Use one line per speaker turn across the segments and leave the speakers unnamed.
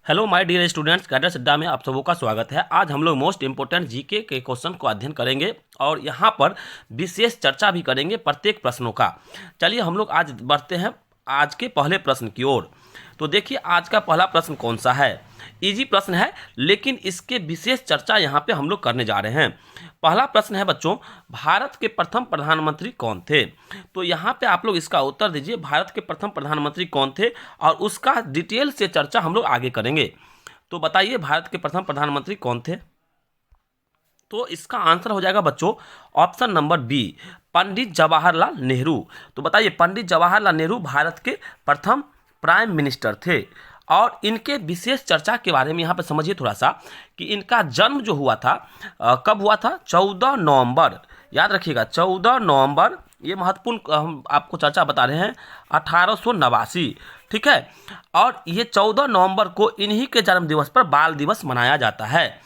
Hello my dear students, cadets Adda में आप सबों का स्वागत है। आज हम लोग मोस्ट इंपोर्टेंट जीके के क्वेश्चन को अध्ययन करेंगे और यहाँ पर विशेष चर्चा भी करेंगे प्रत्येक प्रश्नों का। चलिए हम लोग आज बढ़ते हैं आज के पहले प्रश्न की ओर। तो देखिए आज का पहला प्रश्न कौन सा है। इजी प्रश्न है लेकिन इसके विशेष चर्चा यहाँ पे हम लोग करने जा रहे हैं। पहला प्रश्न है बच्चों, भारत के प्रथम प्रधानमंत्री कौन थे। तो यहाँ पे आप लोग इसका उत्तर दीजिए, भारत के प्रथम प्रधानमंत्री कौन थे और उसका डिटेल से चर्चा हम लोग आगे करेंगे। तो बताइए भारत के प्रथम प्रधानमंत्री कौन थे। तो इसका आंसर हो जाएगा बच्चों option number B, Pandit Jawaharlal Nehru. तो बताइए पंडित जवाहरलाल नेहरू भारत के प्रथम प्राइम मिनिस्टर थे। और इनके विशेष चर्चा के बारे में यहाँ पे समझिए थोड़ा सा कि इनका जन्म जो हुआ था कब हुआ था, 14 नवंबर। याद रखिएगा 14 नवंबर, ये महत्वपूर्ण हम आपको चर्चा बता रहे हैं, 1889। ठीक है, और ये 14 नवंबर को इन्हीं के जन्म दिवस पर बाल दिवस मनाया जाता है।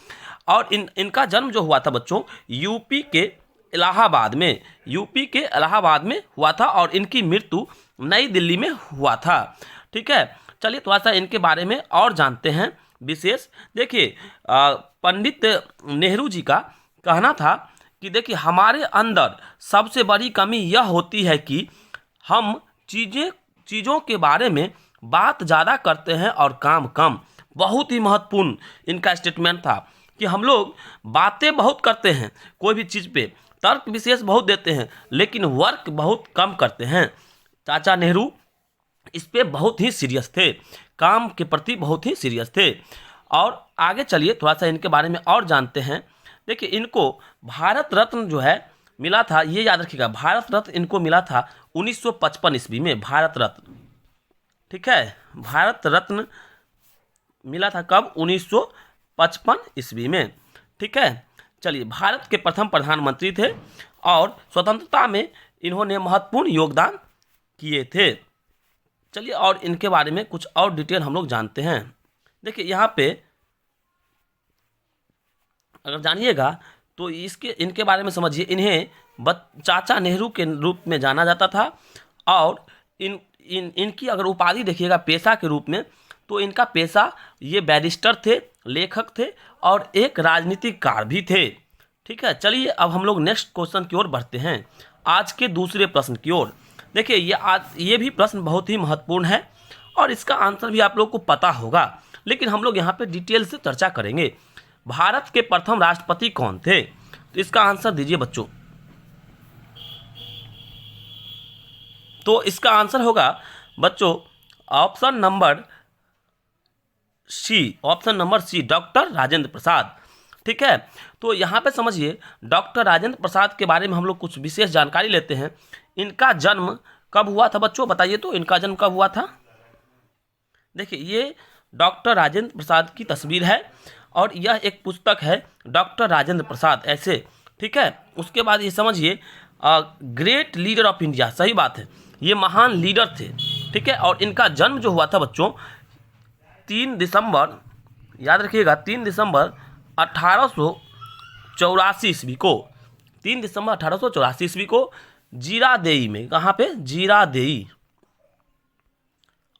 और इनका जन्म जो हुआ था बच्चों यूपी के इलाहाबाद में हुआ था और इनकी मृत्यु नई दिल्ली में हुआ था। ठीक है, चलिए थोड़ा सा इनके बारे में और जानते हैं विशेष। देखिए पंडित नेहरू जी का कहना था कि देखिए हमारे अंदर सबसे बड़ी कमी यह होती है कि हम चीज़ों के बारे में बात ज़्यादा करते हैं और काम कम। बहुत ही महत्वपूर्ण इनका स्टेटमेंट था कि हम लोग बातें बहुत करते हैं, कोई भी चीज़ पे तर्क विशेष बहुत देते हैं लेकिन वर्क बहुत कम करते हैं। चाचा नेहरू इस पे बहुत ही सीरियस थे, काम के प्रति बहुत ही सीरियस थे। और आगे चलिए थोड़ा सा इनके बारे में और जानते हैं। देखिए इनको भारत रत्न जो है मिला था, ये याद रखिएगा, भारत रत्न इनको मिला था 1955 ईस्वी में। भारत रत्न, ठीक है, भारत रत्न मिला था कब, 1955 ईस्वी में। ठीक है, चलिए भारत के प्रथम प्रधानमंत्री थे और स्वतंत्रता में इन्होंने महत्वपूर्ण योगदान किए थे। चलिए और इनके बारे में कुछ और डिटेल हम लोग जानते हैं। देखिए यहाँ पे अगर जानिएगा तो इनके बारे में समझिए। इन्हें चाचा नेहरू के रूप में जाना जाता था और इनकी अगर उपाधि देखिएगा पेशा के रूप में, तो इनका पेशा ये बैरिस्टर थे, लेखक थे और एक राजनीतिकार भी थे। ठीक है, चलिए अब हम लोग नेक्स्ट क्वेश्चन की ओर बढ़ते हैं, आज के दूसरे प्रश्न की ओर। देखिए ये भी प्रश्न बहुत ही महत्वपूर्ण है और इसका आंसर भी आप लोग को पता होगा, लेकिन हम लोग यहाँ पे डिटेल से चर्चा करेंगे। भारत के प्रथम राष्ट्रपति कौन थे। तो इसका आंसर दीजिए बच्चों। तो इसका आंसर होगा बच्चों option number C, doctor Rajendra Prasad. ठीक है, तो यहाँ पे समझिए डॉक्टर राजेंद्र प्रसाद के बारे में हम लोग कुछ विशेष जानकारी लेते हैं। इनका जन्म कब हुआ था बच्चों, बताइए तो इनका जन्म कब हुआ था। देखिए ये डॉक्टर राजेंद्र प्रसाद की तस्वीर है और यह एक पुस्तक है डॉक्टर राजेंद्र प्रसाद ऐसे। ठीक है, उसके बाद ये समझिए ग्रेट लीडर ऑफ इंडिया, सही बात है, ये महान लीडर थे। ठीक है, और इनका जन्म जो हुआ था बच्चों 3 दिसंबर, याद रखिएगा 3 दिसंबर 1884 ईस्वी को, 3 दिसंबर 1884 ईस्वी को जीरादेई में। कहाँ पे, जीरादेई।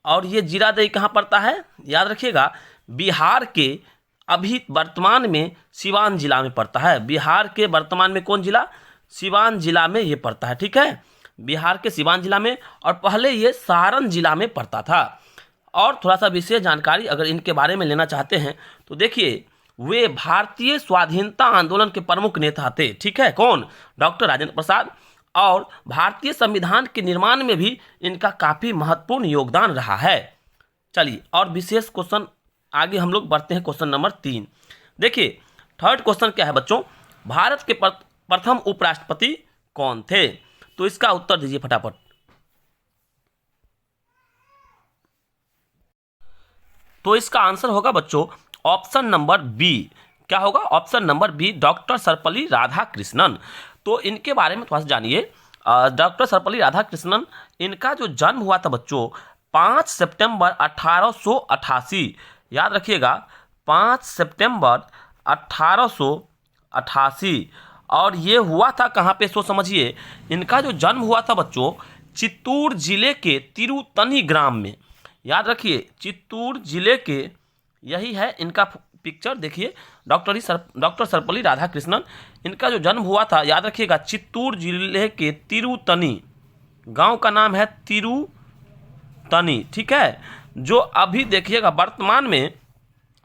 और ये जीरादेई कहाँ पड़ता है, याद रखिएगा बिहार के अभी वर्तमान में सिवान जिला में पड़ता है। बिहार के वर्तमान में कौन जिला, सिवान जिला में ये पड़ता है। ठीक है, बिहार के सिवान जिला में, और पहले ये सारण जिला में पड़ता था। और थोड़ा सा विशेष जानकारी अगर इनके बारे में लेना चाहते हैं तो देखिए वे भारतीय स्वाधीनता आंदोलन के प्रमुख नेता थे। ठीक है, कौन, डॉक्टर राजेंद्र प्रसाद। और भारतीय संविधान के निर्माण में भी इनका काफ़ी महत्वपूर्ण योगदान रहा है। चलिए और विशेष क्वेश्चन आगे हम लोग बढ़ते हैं, क्वेश्चन नंबर 3। देखिए थर्ड क्वेश्चन क्या है बच्चों, भारत के प्रथम उपराष्ट्रपति कौन थे। तो इसका उत्तर दीजिए फटाफट। तो इसका आंसर होगा बच्चों ऑप्शन नंबर बी। क्या होगा, option number B, doctor Sarvepalli Radhakrishnan. तो इनके बारे में थोड़ा सा जानिए। डॉक्टर सर्वपल्ली राधाकृष्णन, इनका जो जन्म हुआ था बच्चों 5 सितंबर 1888। याद रखिएगा 5 सितंबर 1888। और ये हुआ था कहाँ पे, सो समझिए इनका जो जन्म हुआ था बच्चों चित्तूर जिले के तिरुतनी ग्राम में। याद रखिए चित्तूर जिले के यही है इनका पिक्चर। देखिए डॉक्टर सर्वपल्ली राधाकृष्णन, इनका जो जन्म हुआ था याद रखिएगा चित्तूर जिले के तिरुतनी, गांव का नाम है तिरुतनी, ठीक है, जो अभी देखिएगा वर्तमान में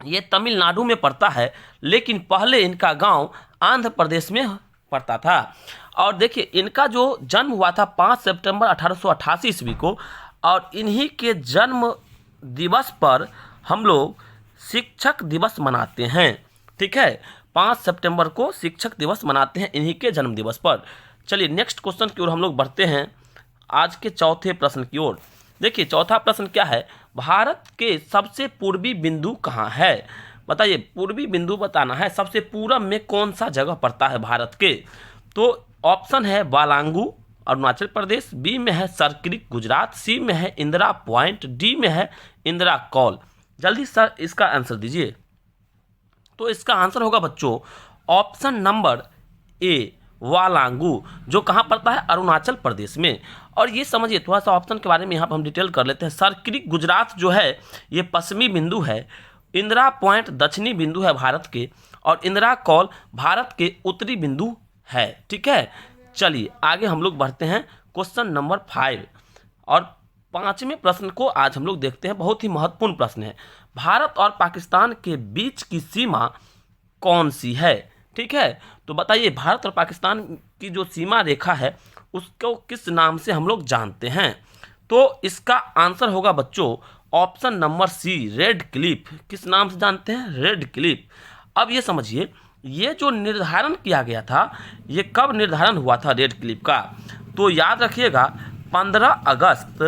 ये तमिलनाडु में पड़ता है, लेकिन पहले इनका गांव आंध्र प्रदेश में पड़ता था। और देखिए इनका जो जन्म हुआ था 5 सितंबर 1888 ईस्वी को, और इन्हीं के जन्म दिवस पर हम लोग शिक्षक दिवस मनाते हैं, ठीक है, 5 सितंबर को शिक्षक दिवस मनाते हैं इन्हीं के जन्म दिवस पर। चलिए नेक्स्ट क्वेश्चन की ओर हम लोग बढ़ते हैं, आज के चौथे प्रश्न की ओर। देखिए चौथा प्रश्न क्या है, भारत के सबसे पूर्वी बिंदु कहाँ है? बताइए, पूर्वी बिंदु बताना है, सबसे पूरब में कौन सा जगह पड़ता है भारत के? तो ऑप्शन है बालांगू अरुणाचल प्रदेश, बी में है सरक्रिक गुजरात, सी में है इंदिरा पॉइंट, डी में है इंदिरा कॉल। जल्दी सर इसका आंसर दीजिए। तो इसका आंसर होगा बच्चों ऑप्शन नंबर ए वालांगू, जो कहाँ पड़ता है? अरुणाचल प्रदेश में। और ये समझिए थोड़ा सा ऑप्शन के बारे में यहाँ पर हम डिटेल कर लेते हैं। सरक्रिक गुजरात जो है ये पश्चिमी बिंदु है, इंदिरा पॉइंट दक्षिणी बिंदु है भारत के, और इंदिरा कॉल भारत के उत्तरी बिंदु है, ठीक है। चलिए आगे हम लोग बढ़ते हैं क्वेश्चन नंबर 5, और पांचवें प्रश्न को आज हम लोग देखते हैं। बहुत ही महत्वपूर्ण प्रश्न है, भारत और पाकिस्तान के बीच की सीमा कौन सी है? ठीक है, तो बताइए भारत और पाकिस्तान की जो सीमा रेखा है उसको किस नाम से हम लोग जानते हैं? तो इसका आंसर होगा बच्चों option number C Radcliffe. किस नाम से जानते हैं? Radcliffe. अब ये समझिए ये जो निर्धारण किया गया था ये कब निर्धारण हुआ था रेड क्लिफ का? तो याद रखिएगा 15 अगस्त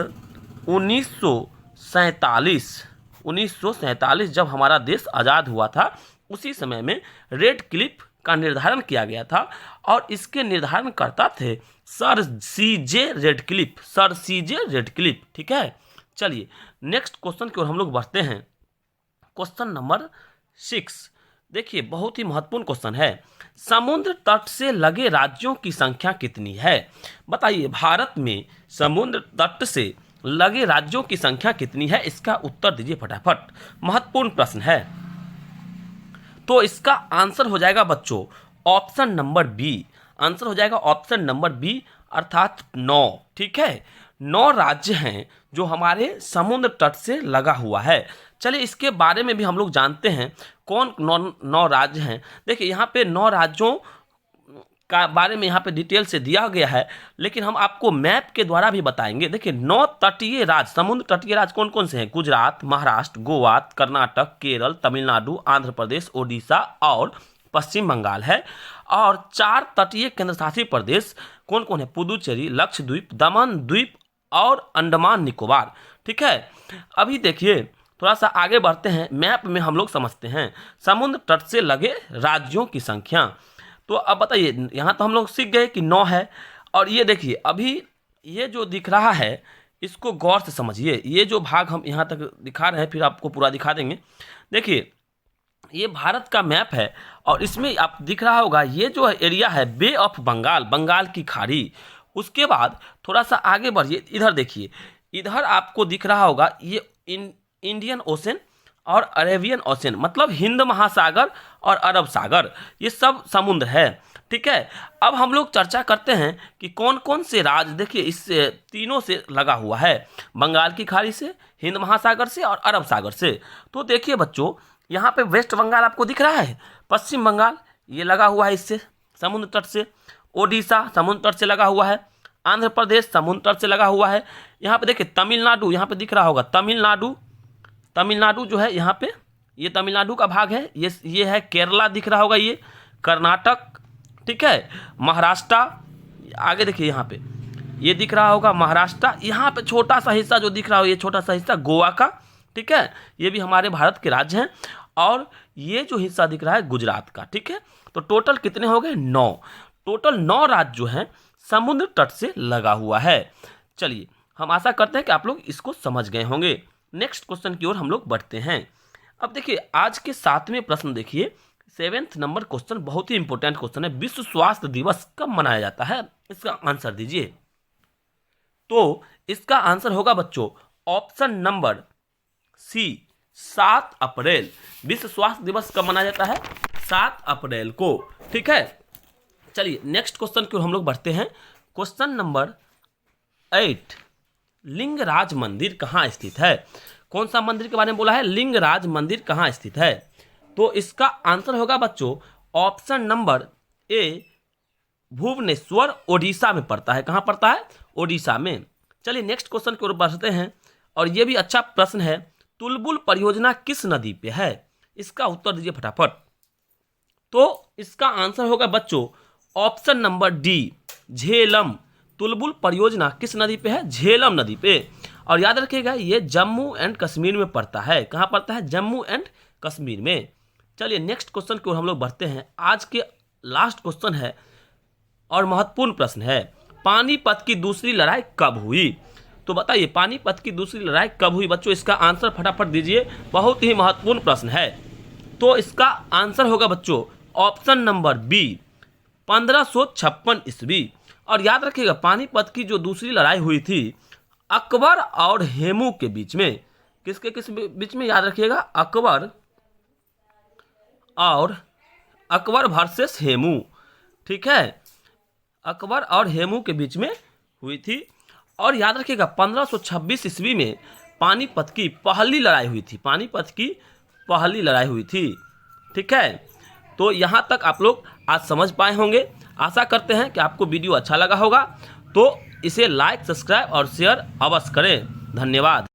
1947 जब हमारा देश आज़ाद हुआ था उसी समय में रेड क्लिफ का निर्धारण किया गया था, और इसके निर्धारण करता थे सर सीजे रेड क्लिफ, ठीक है। चलिए नेक्स्ट क्वेश्चन की ओर हम लोग बढ़ते हैं, क्वेश्चन नंबर 6। देखिए बहुत ही महत्वपूर्ण क्वेश्चन है, समुद्र तट से लगे राज्यों की संख्या कितनी है? बताइए भारत में समुद्र तट से लगे राज्यों की संख्या कितनी है? इसका उत्तर दीजिए फटाफट, महत्वपूर्ण प्रश्न है। तो इसका आंसर हो जाएगा बच्चों ऑप्शन नंबर बी, आंसर हो जाएगा ऑप्शन नंबर बी अर्थात 9, ठीक है। 9 राज्य हैं जो हमारे समुद्र तट से लगा हुआ है। चलिए इसके बारे में भी हम लोग जानते हैं कौन 9 राज्य हैं। देखिए यहाँ पे 9 राज्यों का बारे में यहाँ पे डिटेल से दिया गया है, लेकिन हम आपको मैप के द्वारा भी बताएंगे। देखिए 9 तटीय राज्य, समुद्र तटीय राज्य कौन कौन से हैं? गुजरात, महाराष्ट्र, गोवा, कर्नाटक, केरल, तमिलनाडु, आंध्र प्रदेश, ओडिशा और पश्चिम बंगाल है। और 4 तटीय केंद्र शासित प्रदेश कौन कौन है? पुदुचेरी, लक्षद्वीप, दमन द्वीप और अंडमान निकोबार, ठीक है। अभी देखिए थोड़ा सा आगे बढ़ते हैं, मैप में हम लोग समझते हैं समुद्र तट से लगे राज्यों की संख्या। तो अब बताइए यहाँ तो हम लोग सीख गए कि 9 है, और ये देखिए अभी ये जो दिख रहा है इसको गौर से समझिए। ये जो भाग हम यहाँ तक दिखा रहे हैं फिर आपको पूरा दिखा देंगे। देखिए ये भारत का मैप है, और इसमें आप दिख रहा होगा ये जो एरिया है बे ऑफ बंगाल, बंगाल की खाड़ी। उसके बाद थोड़ा सा आगे बढ़िए, इधर देखिए, इधर आपको दिख रहा होगा ये इंडियन ओशन और अरेबियन ओशन, मतलब हिंद महासागर और अरब सागर, ये सब समुद्र है, ठीक है। अब हम लोग चर्चा करते हैं कि कौन कौन से राज्य देखिए इस तीनों से लगा हुआ है, बंगाल की खाड़ी से, हिंद महासागर से और अरब सागर से। तो देखिए बच्चों यहाँ पे वेस्ट बंगाल आपको दिख रहा है, पश्चिम बंगाल ये लगा हुआ है इससे समुद्र तट से, ओडिशा समुद्र तट से लगा हुआ है, आंध्र प्रदेश समुद्र तट से लगा हुआ है। यहाँ पे देखिए तमिलनाडु, यहाँ पे दिख रहा होगा तमिलनाडु जो है यहाँ पे, ये तमिलनाडु का भाग है, ये है केरला दिख रहा होगा, ये कर्नाटक, ठीक है, महाराष्ट्र, आगे देखिए यहाँ पे ये दिख रहा होगा महाराष्ट्र, यहाँ पे छोटा सा हिस्सा जो दिख रहा हो ये छोटा सा हिस्सा गोवा का, ठीक है, ये भी हमारे भारत के राज्य हैं, और ये जो हिस्सा दिख रहा है गुजरात का, ठीक है। तो टोटल कितने हो गए? 9, टोटल 9 राज्य जो हैं समुद्र तट से लगा हुआ है। चलिए हम आशा करते हैं कि आप लोग इसको समझ गए होंगे। नेक्स्ट क्वेश्चन की ओर हम लोग बढ़ते हैं। अब देखिए आज के 7वें प्रश्न देखिए, 7th नंबर क्वेश्चन बहुत ही इंपॉर्टेंट क्वेश्चन है, विश्व स्वास्थ्य दिवस कब मनाया जाता है? इसका आंसर दीजिए। तो इसका आंसर होगा बच्चों ऑप्शन नंबर सी 7 अप्रैल। विश्व स्वास्थ्य दिवस कब मनाया जाता है? 7 अप्रैल को। ठीक है, चलिए नेक्स्ट क्वेश्चन की ओर हम लोग बढ़ते हैं। क्वेश्चन नंबर 8, लिंगराज मंदिर कहाँ स्थित है? कौन सा मंदिर के बारे में बोला है? लिंगराज मंदिर कहाँ स्थित है? तो इसका आंसर होगा बच्चों option number A, Bhubaneswar Odisha में पड़ता है। कहाँ पड़ता है? ओडिशा में। चलिए नेक्स्ट क्वेश्चन की ओर बढ़ते हैं, और ये भी अच्छा प्रश्न है। तुलबुल परियोजना किस नदी पे है? इसका उत्तर दीजिए फटाफट। तो इसका आंसर होगा बच्चों option number D, Jhelum. Tulbul परियोजना किस नदी पे है? झेलम नदी पे। और याद रखिएगा ये जम्मू एंड कश्मीर में पड़ता है। कहाँ पड़ता है? जम्मू एंड कश्मीर में। चलिए नेक्स्ट क्वेश्चन की ओर हम लोग बढ़ते हैं। आज के लास्ट क्वेश्चन है और महत्वपूर्ण प्रश्न है, पानीपत की दूसरी लड़ाई कब हुई? तो बताइए पानीपत की दूसरी लड़ाई कब हुई बच्चों? इसका आंसर फटाफट दीजिए, बहुत ही महत्वपूर्ण प्रश्न है। तो इसका आंसर होगा बच्चों ऑप्शन नंबर बी, 1556 ईस्वी। और याद रखिएगा पानीपत की जो दूसरी लड़ाई हुई थी अकबर और हेमू के बीच में। किसके किस बीच में? याद रखिएगा अकबर वर्सेस हेमू। ठीक है, अकबर और हेमू के बीच में हुई थी। और याद रखिएगा 1526 ईस्वी में पानीपत की पहली लड़ाई हुई थी। पानीपत की पहली लड़ाई हुई थी। ठीक है, तो यहाँ तक आप लोग आज समझ पाए होंगे। आशा करते हैं कि आपको वीडियो अच्छा लगा होगा। तो इसे लाइक, सब्सक्राइब और शेयर अवश्य करें। धन्यवाद।